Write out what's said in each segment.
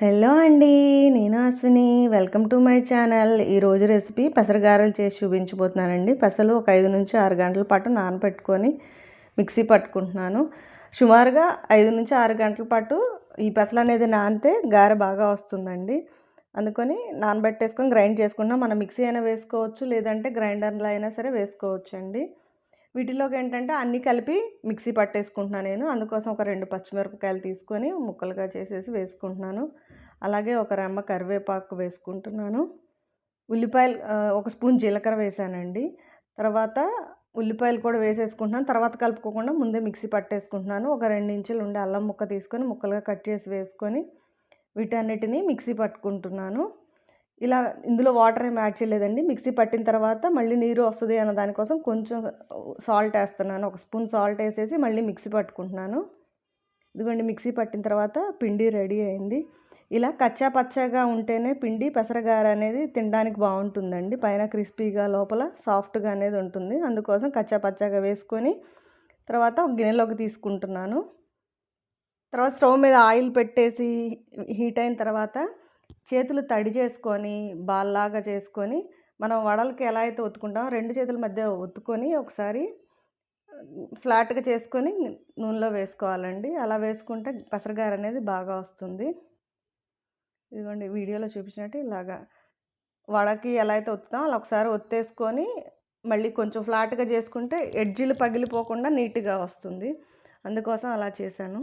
Hello అండి, నేను Ashwini. Welcome to my channel. ఈరోజు రెసిపీ పెసరగారెలు చేసి చూపించబోతున్నానండి. పెసలు ఒక 5 నుంచి 6 గంటల పాటు నానబెట్టుకొని మిక్సీ పట్టుకుంటున్నాను. సుమారుగా 5 నుంచి 6 గంటల పాటు ఈ పెసలు అనేది నానితే గారె బాగా వస్తుందండి. అందుకని నానబెట్టేసుకొని గ్రైండ్ చేసుకుంటున్నాం. మనం మిక్సీ అయినా వేసుకోవచ్చు, లేదంటే గ్రైండర్లో అయినా సరే వేసుకోవచ్చండి. వీటిలోకి ఏంటంటే అన్నీ కలిపి మిక్సీ పట్టేసుకుంటున్నాను నేను. అందుకోసం ఒక 2 పచ్చిమిరపకాయలు తీసుకొని ముక్కలుగా చేసేసి వేసుకుంటున్నాను. అలాగే ఒక రెమ్మ కరివేపాకు వేసుకుంటున్నాను. ఉల్లిపాయలు ఒక స్పూన్ జీలకర్ర వేసానండి. తర్వాత ఉల్లిపాయలు కూడా వేసేసుకుంటున్నాను. తర్వాత కలుపుకోకుండా ముందే మిక్సీ పట్టేసుకుంటున్నాను. ఒక 2 ఇంచులు ఉండే అల్లం ముక్క తీసుకొని ముక్కలుగా కట్ చేసి వేసుకొని వీటన్నిటిని మిక్సీ పట్టుకుంటున్నాను. ఇలా ఇందులో వాటర్ ఏమి యాడ్ చేయలేదండి. మిక్సీ పట్టిన తర్వాత మళ్ళీ నీరు వస్తుంది అన్న దానికోసం కొంచెం సాల్ట్ వేస్తున్నాను. ఒక స్పూన్ సాల్ట్ వేసేసి మళ్ళీ మిక్సీ పట్టుకుంటున్నాను. ఇదిగోండి, మిక్సీ పట్టిన తర్వాత పిండి రెడీ అయింది. ఇలా కచ్చా పచ్చాగా ఉంటేనే పిండి పెసరగార అనేది తినడానికి బాగుంటుందండి. పైన క్రిస్పీగా లోపల సాఫ్ట్గా అనేది ఉంటుంది. అందుకోసం కచ్చా పచ్చాగా వేసుకొని తర్వాత ఒక గిన్నెలోకి తీసుకుంటున్నాను. తర్వాత స్టవ్ మీద ఆయిల్ పెట్టేసి హీట్ అయిన తర్వాత చేతులు తడి చేసుకొని బాల్లాగా చేసుకొని మనం వడలకి ఎలా అయితే ఒత్తుకుంటామో 2 చేతుల మధ్య ఒత్తుకొని ఒకసారి ఫ్లాట్గా చేసుకొని నూనెలో వేసుకోవాలండి. అలా వేసుకుంటే పెసరగార అనేది బాగా వస్తుంది. ఇదిగోండి, వీడియోలో చూపించినట్టు ఇలాగా వడకి ఎలా అయితే ఒత్తుతామో అలా ఒకసారి ఒత్తేసుకొని మళ్ళీ కొంచెం ఫ్లాట్గా చేసుకుంటే ఎడ్జీలు పగిలిపోకుండా నీట్గా వస్తుంది. అందుకోసం అలా చేశాను.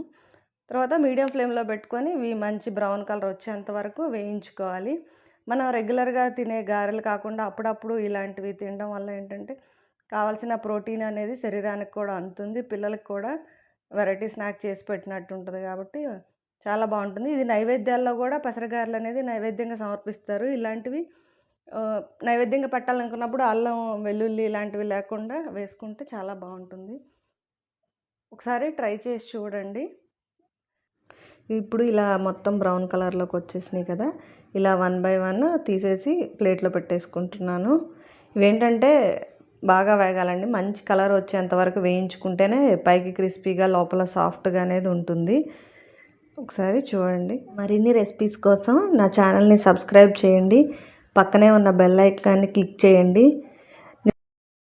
తర్వాత మీడియం ఫ్లేమ్లో పెట్టుకొని ఇవి మంచి బ్రౌన్ కలర్ వచ్చేంత వరకు వేయించుకోవాలి. మనం రెగ్యులర్గా తినే గారెలు కాకుండా అప్పుడప్పుడు ఇలాంటివి తినడం వల్ల ఏంటంటే కావాల్సిన ప్రోటీన్ అనేది శరీరానికి కూడా అందుతుంది. పిల్లలకు కూడా వెరైటీ స్నాక్ చేసి పెట్టినట్టు ఉంటుంది కాబట్టి చాలా బాగుంటుంది. ఇది నైవేద్యాల్లో కూడా పెసరగారెలు అనేది నైవేద్యంగా సమర్పిస్తారు. ఇలాంటివి నైవేద్యంగా పెట్టాలనుకున్నప్పుడు అల్లం వెల్లుల్లి ఇలాంటివి లేకుండా వేసుకుంటే చాలా బాగుంటుంది. ఒకసారి ట్రై చేసి చూడండి. ఇప్పుడు ఇలా మొత్తం బ్రౌన్ కలర్లోకి వచ్చేసినాయి కదా, ఇలా 1 బై 1 తీసేసి ప్లేట్లో పెట్టేసుకుంటున్నాను. ఇవేంటంటే బాగా వేగాలండి. మంచి కలర్ వచ్చేంత వరకు వేయించుకుంటేనే పైకి క్రిస్పీగా లోపల సాఫ్ట్గా అనేది ఉంటుంది. ఒకసారి చూడండి. మరిన్ని రెసిపీస్ కోసం నా ఛానల్ని సబ్స్క్రైబ్ చేయండి. పక్కనే ఉన్న బెల్ ఐకాన్ని క్లిక్ చేయండి.